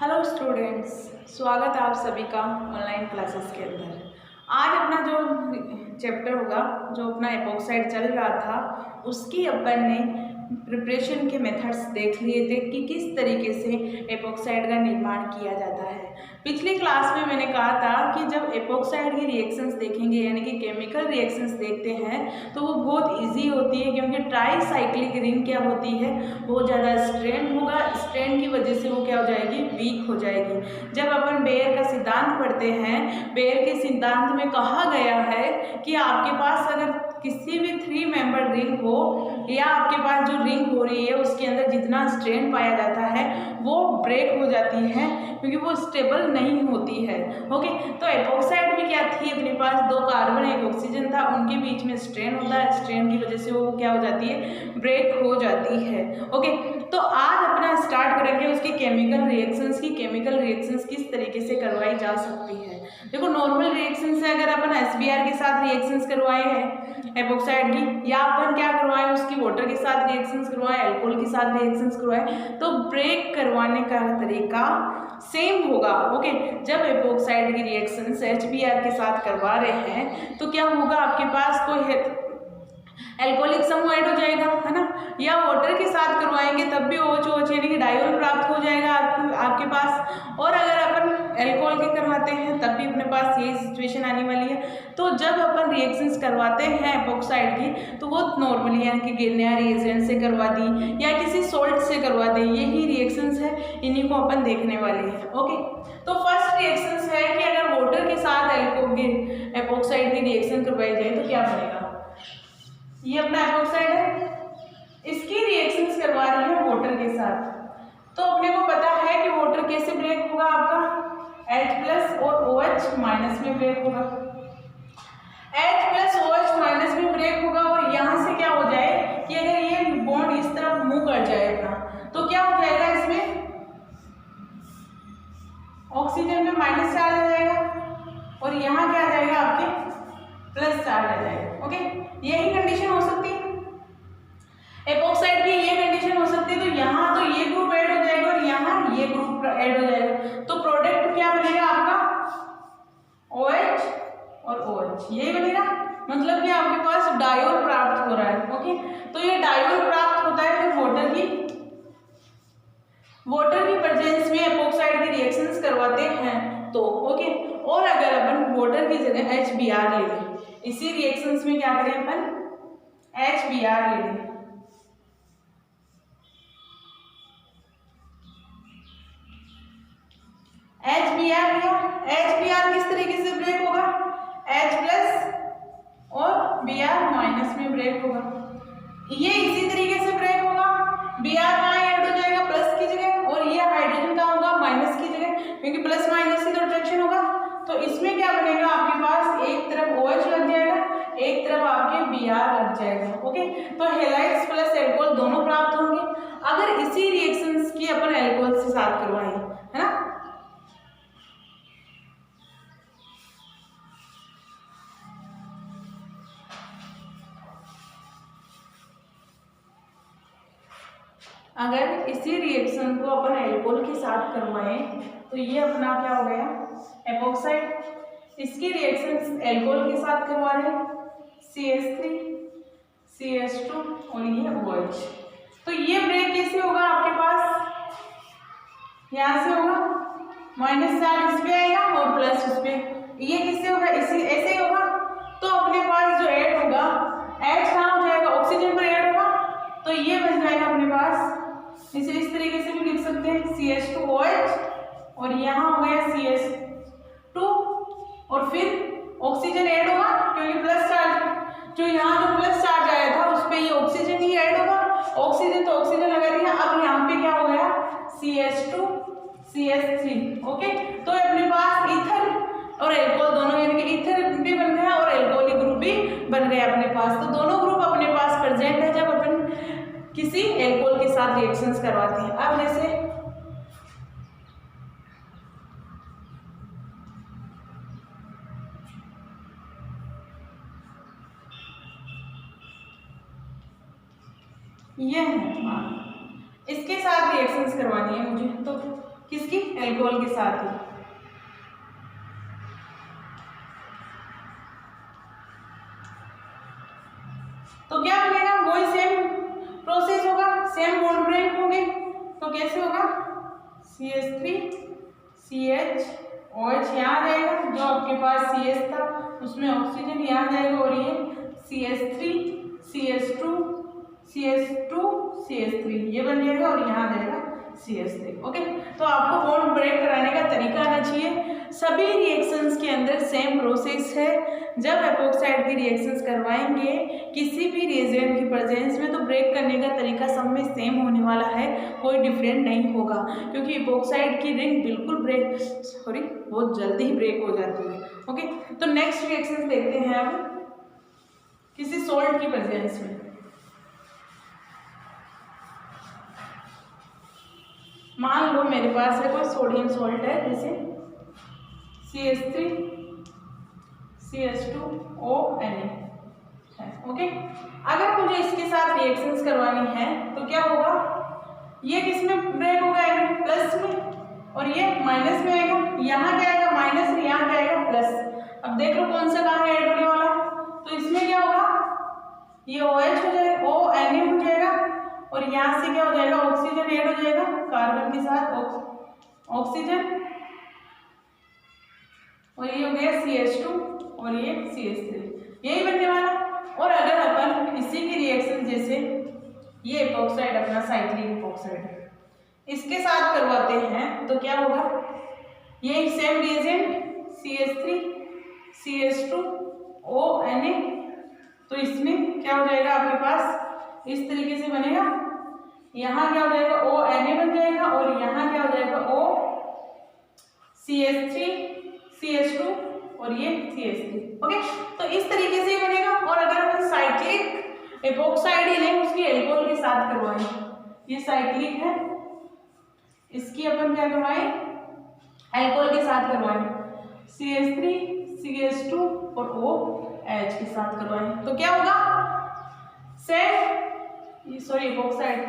Hello students, स्वागत है आप सभी का ऑनलाइन क्लासेस के अंदर। आज अपना जो चैप्टर होगा, जो अपना एपॉक्साइड चल रहा था, उसकी अपन ने प्रिपरेशन के मेथड्स देख लिए थे कि किस तरीके से एपॉक्साइड का निर्माण किया जाता है। पिछली क्लास में मैंने कहा था कि जब एपॉक्साइड की रिएक्शंस देखेंगे, यानी कि केमिकल रिएक्शंस देखते हैं, तो वो बहुत इजी होती है, क्योंकि ट्राई साइक्लिक रिंग क्या होती है, बहुत ज़्यादा स्ट्रेन होगा, स्ट्रेन की वजह से वो क्या हो जाएगी, वीक हो जाएगी। जब अपन बेयर का सिद्धांत पढ़ते हैं, बेयर के सिद्धांत में कहा गया है कि आपके पास अगर किसी भी 3 मेंबर रिंग हो, या आपके पास जो रिंग हो रही है उसके अंदर जितना स्ट्रेन पाया जाता है वो ब्रेक हो जाती है, क्योंकि वो स्टेबल नहीं होती है। ओके, तो एपॉक्साइड भी क्या थी, अपने पास 2 कार्बन एक ऑक्सीजन था, उनके बीच में स्ट्रेन होता है, स्ट्रेन की वजह से वो क्या हो जाती है, ब्रेक हो जाती है। ओके, तो आज अपना स्टार्ट करेंगे उसकी केमिकल रिएक्शंस की। केमिकल रिएक्शंस किस तरीके से करवाई जा सकती है। देखो, नॉर्मल रिएक्शन से अगर अपन HBr के साथ रिएक्शंस करवाए हैं एपॉक्साइड की, या अपन क्या करवाएं उसकी वाटर के साथ रिएक्शंस करवाएं, अल्कोहल के साथ रिएक्शंस करवाएं, तो ब्रेक करवाने का तरीका सेम होगा। ओके, जब एपॉक्साइड की रिएक्शंस HBr के साथ करवा रहे हैं तो क्या होगा, आपके पास कोई एल्कोहलिक समूह ऐड हो जाएगा, है ना, या वाटर के साथ करवाएंगे तब भी OH यानी कि डायोल प्राप्त हो जाएगा आपके पास। और अगर अपन एल्कोहल के करवाते हैं तब भी अपने पास यही सिचुएशन आने वाली है। तो जब अपन रिएक्शंस करवाते हैं एपॉक्साइड की, तो वो नॉर्मली यानी कि गिरनिया रिएजेंट से करवा दी या किसी सोल्ट से करवा दें, यही रिएक्शंस है, इन्हीं को अपन देखने वाले हैं। ओके, तो फर्स्ट रिएक्शंस है कि अगर वाटर के साथ एपॉक्साइड की रिएक्शन करवाई जाए तो क्या बनेगा। ये अपना एपॉक्साइड है, इसकी रिएक्शंस करवा रही है वाटर के साथ। तो अपने को पता है कि वाटर कैसे ब्रेक होगा, आपका H+ और OH- में ब्रेक होगा। H+ OH- में ब्रेक होगा, और यहाँ से क्या हो जाए कि अगर ये बॉन्ड इस तरफ मूव कर जाए अपना, तो क्या हो जाएगा, इसमें ऑक्सीजन में माइनस चार्ज आ जाएगा और यहाँ क्या आ जाएगा, आपके प्लस चार्ज आ जाएगा। ओके, यही कंडीशन हो सकती है एपॉक्साइड की, ये कंडीशन हो सकती है। तो यहाँ तो ये ग्रुप ऐड हो जाएगा और यहाँ ये ग्रुप ऐड हो जाएगा, तो प्रोडक्ट क्या बनेगा आपका, OH और OH, यही बनेगा। मतलब कि आपके पास डायोल प्राप्त हो रहा है। ओके, तो ये डायोल प्राप्त होता है तो वाटर की प्रेजेंस में एपॉक्साइड की रिएक्शंस करवाते हैं तो। ओके, और अगर अपन वाटर की जगह HBr ले लें, इसी रिएक्शंस में क्या करें अपन, HBr ले लें, HBr लिया, HBr किस तरीके से ब्रेक होगा, H+ और Br- में ब्रेक होगा। ये इसी तरीके से ब्रेक होगा, Br कहाँ ऐड हो जाएगा, प्लस की जगह, और ये हाइड्रोजन कहाँ होगा, माइनस की जगह, क्योंकि प्लस माइनस की तो अट्रैक्शन होगा। तो इसमें क्या बनेगा, आपके पास एक तरफ OH लग जाएगा, एक तरफ आपके Br लग जाएगा। ओके, तो हेलाइड्स प्लस एल्कोहल दोनों प्राप्त होंगे अगर इसी रिएक्शंस की अपन एल्कोहल से साथ करवाएं, है ना। अगर इसी रिएक्शन को अपन एल्कोहल के साथ करवाएं तो ये अपना क्या हो गया, एपॉक्साइड। इसकी रिएक्शन एल्कोहल के साथ करवा रहे हैं, CH3 CH2 और ये OH। तो ये ब्रेक कैसे होगा, आपके पास यहाँ से होगा, माइनस चार्ज इस पे आएगा और प्लस उस पे, ये किससे होगा, इसी ऐसे ही होगा। तो अपने पास जो ऐड होगा, H कहाँ हो जाएगा, ऑक्सीजन पर ऐड होगा, तो ये बन जाएगा अपने पास, इसे इस तरीके से भी लिख सकते हैं, CH2OH और यहाँ हो गया CH2, और फिर ऑक्सीजन ऐड होगा, क्योंकि प्लस चार्ज, जो यहाँ जो प्लस चार्ज आया था उस पे ये ऑक्सीजन ही ऐड होगा, ऑक्सीजन तो ऑक्सीजन लगा दिया। अब यहाँ पे क्या हो गया, CH2 CH3। ओके, तो अपने पास ईथर और एल्कोहल दोनों, यानी कि ईथर भी बन गया और एल्कोहलिक ग्रुप भी बन गया अपने पास। तो दोनों ग्रुप अपने पास प्रेजेंट है जब अपन किसी एल्कोहल के साथ रिएक्शंस करवाते हैं। अब जैसे ये है, इसके साथ रिएक्शंस करवानी है मुझे, तो किसकी? एल्कोहल के साथ ही। तो क्या बनेगा? वही सेम प्रोसेस होगा, सेम बॉन्ड ब्रेक होंगे। तो कैसे होगा? CH3 CH यहाँ आ जाएगा, जो आपके पास CH था उसमें ऑक्सीजन यहाँ आ जाएगा, और ये CH3 CH2 CH3 ये बन जाएगा, और यहाँ आ जाएगा CH3। ओके, तो आपको बॉन्ड ब्रेक कराने का तरीका आना चाहिए। सभी रिएक्शंस के अंदर सेम प्रोसेस है। जब एपोक्साइड की रिएक्शंस करवाएंगे किसी भी रिएजेंट की प्रेजेंस में, तो ब्रेक करने का तरीका सब में सेम होने वाला है, कोई डिफरेंट नहीं होगा, क्योंकि एपोक्साइड की रिंग बिल्कुल बहुत जल्दी ही ब्रेक हो जाती है। ओके, तो नेक्स्ट रिएक्शंस देखते हैं अब किसी सॉल्ट की प्रेजेंस में। मान लो मेरे पास है कोई सोडियम सॉल्ट है, जैसे CH3 CH2O Na है। ओके, अगर मुझे इसके साथ रिएक्शंस करवानी है तो क्या होगा? ये किस में ब्रेक होगा? प्लस में, और ये माइनस में आएगा। यहाँ क्या आएगा? माइनस, और यहाँ क्या आएगा? प्लस। अब देख लो कौन सा कहाँ ऐड होने वाला। तो इसमें क्या होगा? ये OH हो जाएगा, Na हो जाएगा, और यहाँ से क्या हो जाएगा? ऑक्सीजन ऐड हो जाएगा कार्बन के साथ, ऑक्सीजन, और ये हो गया CH2 और ये CH3, यही बनने वाला। और अगर अपन इसी की रिएक्शन जैसे ये एपोक्साइड अपना साइक्लिक एपोक्साइड इसके साथ करवाते हैं तो क्या होगा? ये same reagent CH3 CH2O Na, तो इसमें क्या हो जाएगा आपके पास? इस तरीके से बनेगा। यहाँ क्या हो जाएगा? O Na बन जाएगा, और यहाँ क्या हो जाएगा? O CH3 CH2 और ये CH3। ओके, तो इस तरीके से ही बनेगा। और अगर अपन साइक्लिक एपोक्साइड ही लें, उसकी एल्कोहल के साथ करवाएं, ये साइक्लिक है, इसकी अपन क्या करवाएं? एल्कोहल के साथ करवाएं, CH3 CH2 और OH के साथ करवाएं, तो क्या होगा? Same epoxide.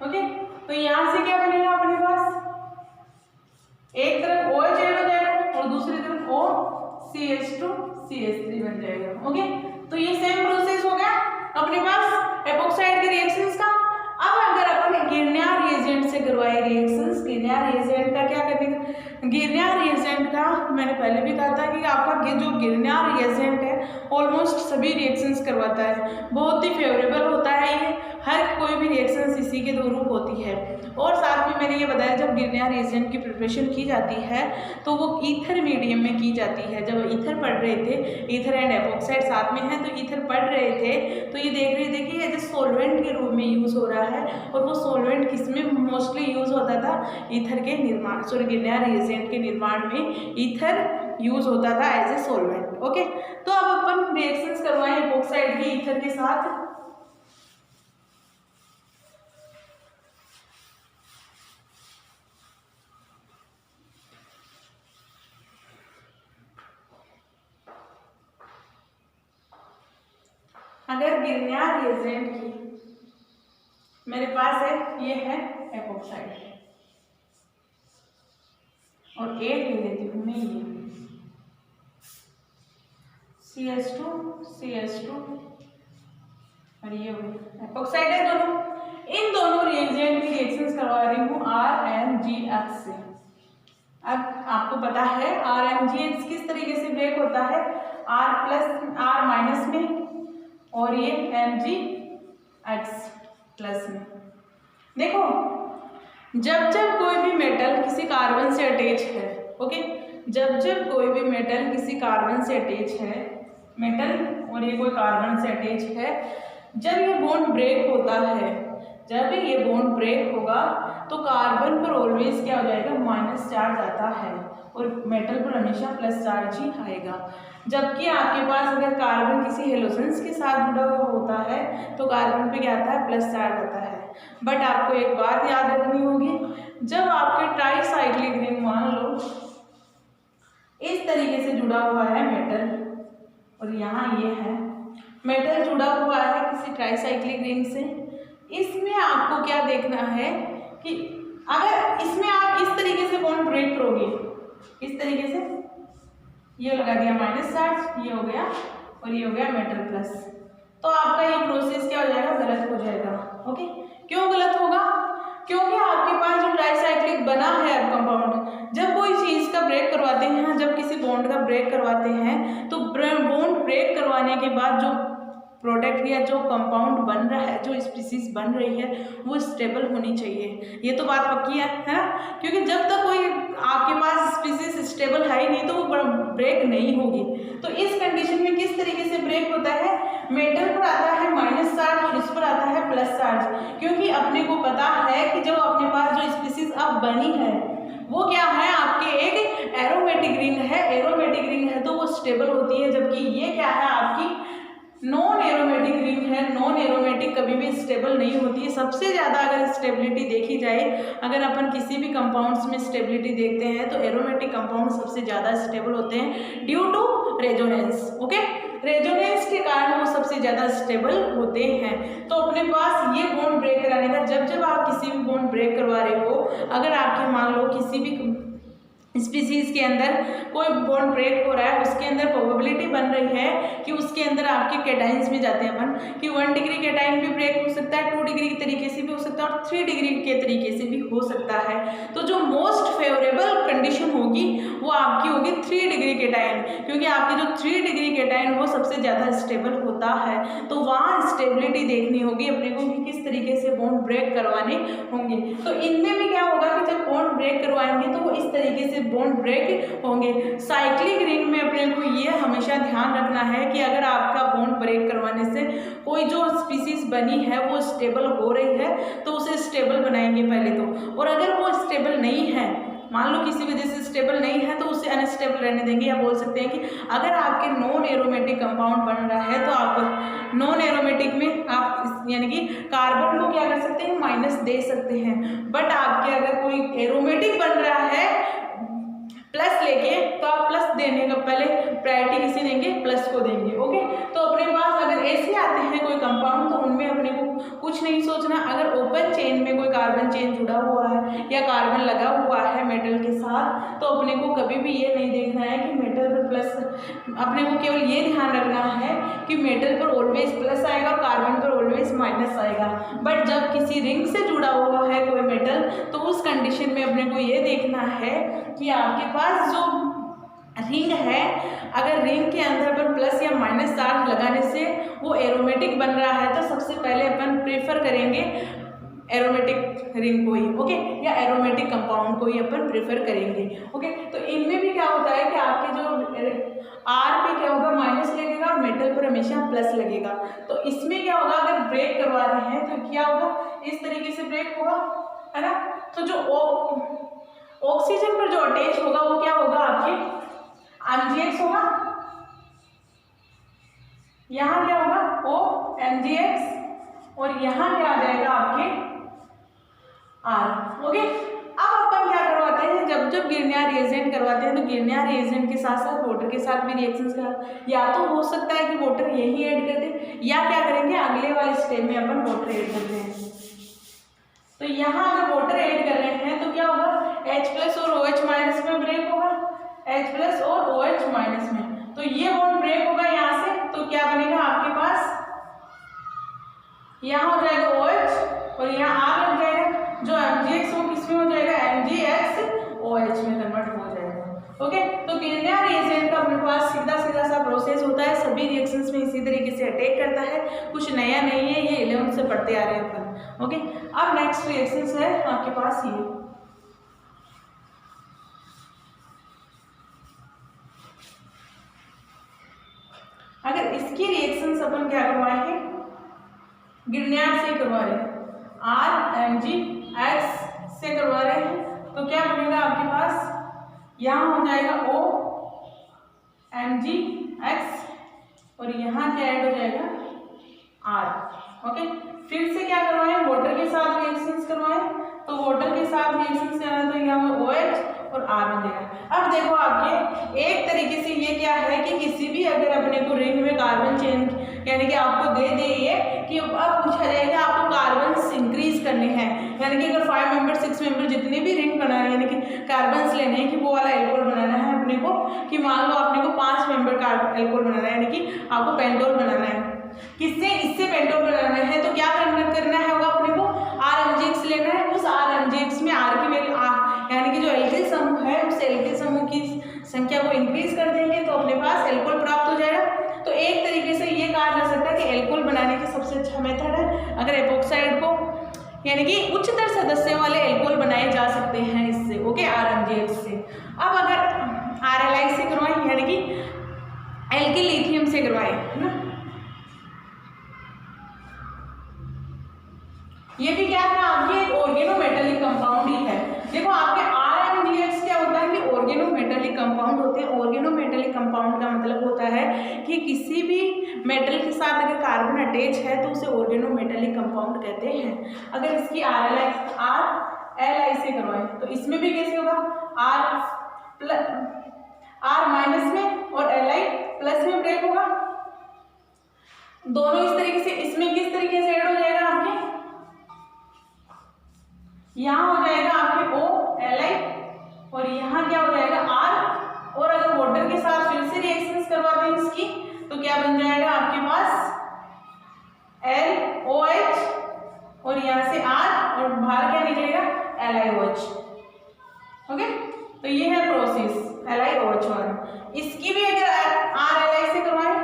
ओके, तो यहां से क्या बनेगा अपने पास? एक तरफ OH ऐड हो जाएगा और दूसरी तरफ O CH2 CH3 बन जाएगा। ओके, तो ये सेम प्रोसेस हो गया अपने पास एपोक्साइड के रिएक्शंस का। अब अगर अपन गिरनियर रिएजेंट से करवाए रिएक्शंस, गिरनियर रिएजेंट का क्या करने का? गिरनियर रिएजेंट का मैंने पहले भी कहा था कि आपका जो गिरनियर रिएजेंट है ऑलमोस्ट सभी रिएक्शंस करवाता है, बहुत ही फेवरेबल होता है ये, हर कोई भी रिएक्शंस इसी के थ्रू होती है। और साथ में मैंने ये बताया जब गिरनियर रिएजेंट की प्रिपरेशन की जाती है तो वो ईथर मीडियम में की जाती है। जब ईथर पढ़ रहे थे, ईथर एंड एपोक्साइड साथ में है, तो ईथर पढ़ रहे थे तो ये देख रहे थे कि एज ए सॉल्वेंट के रूप में यूज़ हो रहा है। और वो सॉल्वेंट किसमें मोस्टली यूज़ होता था? ईथर के निर्माण, गिरनियर रिएजेंट के निर्माण में ईथर यूज़ होता था एज ए सॉल्वेंट। ओके, तो अब अपन रिएक्शंस करवाएं एपोक्साइड की ईथर के साथ। अगर गिरनियर रिएजेंट की मेरे पास है, ये है एपोक्साइड, और एक ले लेती हूँ मैं ये CH2 और ये एपोक्साइड है दोनों। इन दोनों रिएजेंट की रिएक्शंस करवा रही हूँ RMgX से। अब आपको पता है RMgX किस तरीके से ब्रेक होता है? R- में और ये Mgx+ में। देखो, जब जब कोई भी मेटल किसी कार्बन से अटैच है, ओके, जब जब कोई भी मेटल किसी कार्बन से अटैच है, मेटल और ये कोई कार्बन से अटैच है, जब ये बॉन्ड ब्रेक होता है, जब ये बॉन्ड ब्रेक होगा तो कार्बन पर ऑलवेज क्या हो जाएगा? माइनस चार्ज आता है, और मेटल पर हमेशा प्लस चार्ज ही आएगा। जबकि आपके पास अगर कार्बन किसी हेलोजेंस के साथ जुड़ा हुआ होता है तो कार्बन पे क्या आता है? प्लस चार्ज आता है। बट आपको एक बात याद रखनी होगी, जब आपके ट्राईसाइक्लिक रिंग मान लो इस तरीके से जुड़ा हुआ है मेटल, और यहाँ ये है मेटल जुड़ा हुआ है किसी ट्राईसाइक्लिक रिंग से, इसमें आपको क्या देखना है कि अगर इसमें आप इस तरीके से बॉन्ड ब्रेक करोगे, इस तरीके से ये लगा दिया माइनस चार्ज, ये हो गया और ये हो गया मेटल प्लस, तो आपका ये प्रोसेस क्या हो जाएगा, गलत हो जाएगा। ओके, क्यों गलत होगा? क्योंकि आपके पास जो ट्राइसाइक्लिक बना है अब कंपाउंड, जब कोई चीज़ का ब्रेक करवाते हैं, जब किसी बॉन्ड का ब्रेक करवाते हैं, तो बॉन्ड ब्रेक करवाने के बाद जो प्रोडक्ट या जो कंपाउंड बन रहा है, जो स्पीसीज बन रही है, वो स्टेबल होनी चाहिए। ये तो बात पक्की है ना? क्योंकि जब तक कोई आपके पास स्पीसीज स्टेबल है ही नहीं तो वो ब्रेक नहीं होगी। तो इस कंडीशन में किस तरीके से ब्रेक होता है, मेटल पर आता है माइनस चार्ज और इस पर आता है प्लस चार्ज, क्योंकि अपने को पता है कि जो अपने पास जो स्पीसीज अब बनी है वो क्या है, आपके एक एरोमेटिक रिंग है। एरोमेटिक रिंग है तो वो स्टेबल होती है, जबकि ये क्या है, आपकी नॉन एरोमेटिक रिंग है। नॉन एरोमेटिक कभी भी स्टेबल नहीं होती है। सबसे ज़्यादा अगर स्टेबिलिटी देखी जाए, अगर अपन किसी भी कंपाउंड्स में स्टेबिलिटी देखते हैं तो एरोमेटिक कंपाउंड सबसे ज़्यादा स्टेबल होते हैं due to resonance. Okay, resonance के कारण वो सबसे ज़्यादा स्टेबल होते हैं। तो अपने पास ये बॉन्ड ब्रेक कराने का, जब जब आप किसी भी बॉन्ड ब्रेक करवा रहे हो, अगर आपके मान लो किसी भी स्पीसीज के अंदर कोई बॉन्ड ब्रेक हो रहा है, उसके अंदर प्रोबेबिलिटी बन रही है कि उसके अंदर आपके कैटाइंस में जाते हैं अपन कि 1 डिग्री कैटाइन भी ब्रेक हो सकता है, 2 डिग्री के तरीके से भी हो सकता है और 3 डिग्री के तरीके से भी हो सकता है। तो जो मोस्ट फेवरेबल कंडीशन होगी वो आपकी होगी 3 डिग्री कैटाइन, क्योंकि आपके जो 3 डिग्री कैटाइन वो सबसे ज़्यादा स्टेबल होता है। तो वहाँ स्टेबिलिटी देखनी होगी अपने को कि किस तरीके से बॉन्ड ब्रेक करवाने होंगे। तो इनमें भी क्या होगा कि जब बॉन्ड ब्रेक करवाएंगे तो वो इस तरीके से बॉन्ड ब्रेक होंगे। साइक्लिक रिंग में अपने को ये हमेशा ध्यान रखना है कि अगर आपका बॉन्ड ब्रेक करवाने से कोई जो स्पीसीज बनी है वो स्टेबल हो रही है तो उसे स्टेबल बनाएंगे पहले तो, और अगर वो स्टेबल नहीं है, मान लो किसी वजह से स्टेबल नहीं है, तो उसे अनस्टेबल रहने देंगे। या बोल सकते हैं कि अगर आपके नॉन एरोमेटिक कंपाउंड बन रहा है तो आप नॉन एरोमेटिक में आप यानी कि कार्बन को क्या कर सकते हैं, माइनस दे सकते हैं। बट आपके अगर कोई एरोमेटिक बन रहा है प्लस लेके, तो आप प्लस देने का पहले प्रायोरिटी किसे देंगे, प्लस को देंगे। ओके, तो अपने पास अगर ऐसे आते हैं कोई कंपाउंड तो उनमें अपने को कुछ नहीं सोचना। अगर ओपन चेन में कोई कार्बन चेन जुड़ा हुआ है या कार्बन लगा हुआ है मेटल के साथ, तो अपने को कभी भी ये नहीं देखना है कि मेटल पर प्लस, अपने को केवल ये ध्यान रखना है कि मेटल पर ऑलवेज प्लस आएगा, कार्बन पर ऑलवेज माइनस आएगा। बट जब किसी रिंग से जुड़ा हुआ है कोई मेटल, तो उस कंडीशन में अपने को ये देखना है कि आपके पास जो रिंग है, अगर रिंग के अंदर अपन प्लस या माइनस चार्ज लगाने से वो एरोमेटिक बन रहा है, तो सबसे पहले अपन प्रेफर करेंगे एरोमेटिक रिंग को ही। ओके, या एरोमेटिक कंपाउंड को ही अपन प्रेफर करेंगे। ओके, तो इनमें भी क्या होता है कि आपके जो आर पे क्या होगा, माइनस लगेगा, मेटल पर हमेशा प्लस लगेगा। तो इसमें क्या होगा, अगर ब्रेक करवा रहे हैं तो क्या होगा, इस तरीके से ब्रेक होगा, है ना। तो जो ऑक्सीजन पर जो अटैच होगा वो क्या होगा, आपके MgX होगा। यहाँ क्या होगा, O MgX, और यहाँ क्या आ जाएगा आपके R। ओके, अब अपन क्या करवाते हैं, जब जब गिरनियर रिएजेंट करवाते हैं तो गिरनियर रिएजेंट के साथ साथ वाटर के साथ भी रिएक्शंस का, या तो हो सकता है कि वाटर यही ऐड कर दे, या क्या करेंगे अगले वाले स्टेप में अपन वाटर ऐड करते हैं। तो यहाँ अगर वाटर ऐड कर रहे हैं तो क्या होगा, H+ और OH- में ब्रेक होगा, H+ और OH- में, तो ये बॉन्ड ब्रेक होगा यहाँ से। तो क्या बनेगा आपके पास, यहाँ हो जाएगा OH और यहाँ R लग जाएगा, जो MgX वो किस में हो जाएगा, MgX में कन्वर्ट हो जाएगा। ओके, तो गिरनियर रिएजेंट का अपने पास सीधा सीधा सा प्रोसेस होता है, सभी रिएक्शंस में इसी तरीके से अटैक करता है, कुछ नया नहीं है, ये 11th से पढ़ते आ रहे हैं अपन। ओके, अब नेक्स्ट रिएक्शंस है आपके पास ये, अगर इसकी रिएक्शंस अपन क्या करवाएंगे, गिरनियर से करवा रहे हैं, RMgX से करवा रहे हैं, तो क्या बनेगा आपके पास, यहाँ हो जाएगा O MgX और यहाँ क्या ऐड हो जाएगा R। ओके, फिर से क्या करवाएं, वाटर के साथ रिएक्शंस करवाएं, तो वाटर के साथ रिएक्शंस करना तो यहाँ OH और R बन जाएगा। अब देखो आपके एक तरीके से ये क्या है कि किसी भी अगर अपने को रिंग में कार्बन चेन यानी कि आपको दे ये कि अब पूछा जाएगा आपको कार्बन इंक्रीज करने करने हैं, यानी कि अगर 5 मेंबर 6 मेंबर जितने भी रिंग बनाने हैं, यानी कि कार्बन्स लेने हैं कि वो वाला एल्कोहल बनाना है अपने को, कि मान लो आपने को 5 मेंबर का एल्कोहल बनाना है, यानी कि आपको पेंटोल बनाना है। किससे? इससे पेंटोल बनाना है तो क्या करना है होगा अपने को, RMgx लेना है। उस RMgx में R की वैल्यू यानी कि जो एल्किल समूह है उस एल्किल समूह की संख्या को इंक्रीज कर देंगे तो अपने पास एल्कोहल प्राप्त हो जाएगा। तो एक तरीके से ये कहा जा सकता है कि एल्कोहल बनाने का सबसे अच्छा मेथड है अगर एपोक्साइड को, यानी कि उच्चतर सदस्यों वाले एल्कोहल बनाए जा सकते हैं इससे, ओके, RMgx से। अब अगर RLI से करवाएं, यानी कि एल्किल लिथियम से करवाएं, है ना, ये भी क्या है आपके एक ऑर्गेनोमेटेलिक कंपाउंड ही है। देखो आपके RMgx क्या होता है कि ऑर्गेनोमेटेलिक कंपाउंड होते हैं। ऑर्गेनोमेटेलिक कंपाउंड का मतलब होता है कि किसी भी मेटल के साथ अगर कार्बन अटैच है तो उसे ऑर्गेनोमेटेलिक कंपाउंड कहते हैं। अगर इसकी RLI से करवाएं तो इसमें भी कैसे होगा, R माइनस में और Li प्लस में ब्रेक होगा, दोनों इस तरीके से। इसमें किस तरीके से ऐड हो जाएगा आपके, यहाँ हो जाएगा आपके O Li और यहाँ क्या हो जाएगा R, और अगर वाटर के साथ फिर से रिएक्शंस करवाते हैं इसकी तो क्या बन जाएगा आपके पास LOH और यहाँ से R और बाहर क्या निकलेगा LiOH, ओके। तो ये है प्रोसेस LiOH वाला। इसकी भी अगर RLI से करवाएं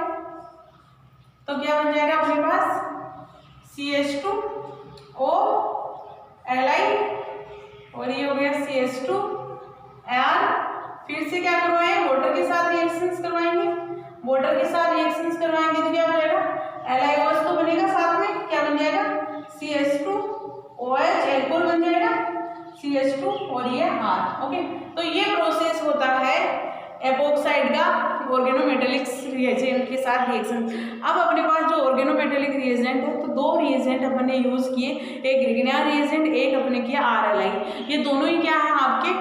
तो क्या बन जाएगा अपने पास CH2O Li और ये हो गया CH2R। फिर से क्या करवाएं, वाटर के साथ रिएक्शंस करवाएंगे, वाटर के साथ रिएक्शंस करवाएंगे तो क्या हो जाएगा LiOH तो बनेगा, साथ में क्या बन जाएगा CH2OH एल्कोहल बन जाएगा CH2 और ये R, ओके। तो ये प्रोसेस होता है एपोक्साइड का ऑर्गेनोमेटेलिक रिएजेंट के साथ रिएक्शन। अब अपने पास जो ऑर्गेनोमेटेलिक रिएजेंट है तो दो रिएजेंट अपन ने यूज किए, एक ग्रिग्नार रिएजेंट, एक अपने किया RLI। ये दोनों ही क्या है आपके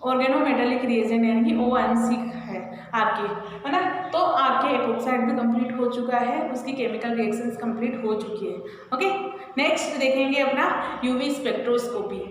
ऑर्गेनोमेटेलिक रिएजेंट, यानी कि OMC है आपके, है ना। तो आपके एपोक्साइड भी कंप्लीट हो चुका है, उसकी केमिकल रिएक्शंस कंप्लीट हो चुकी है, ओके। नेक्स्ट देखेंगे अपना UV स्पेक्ट्रोस्कोपी।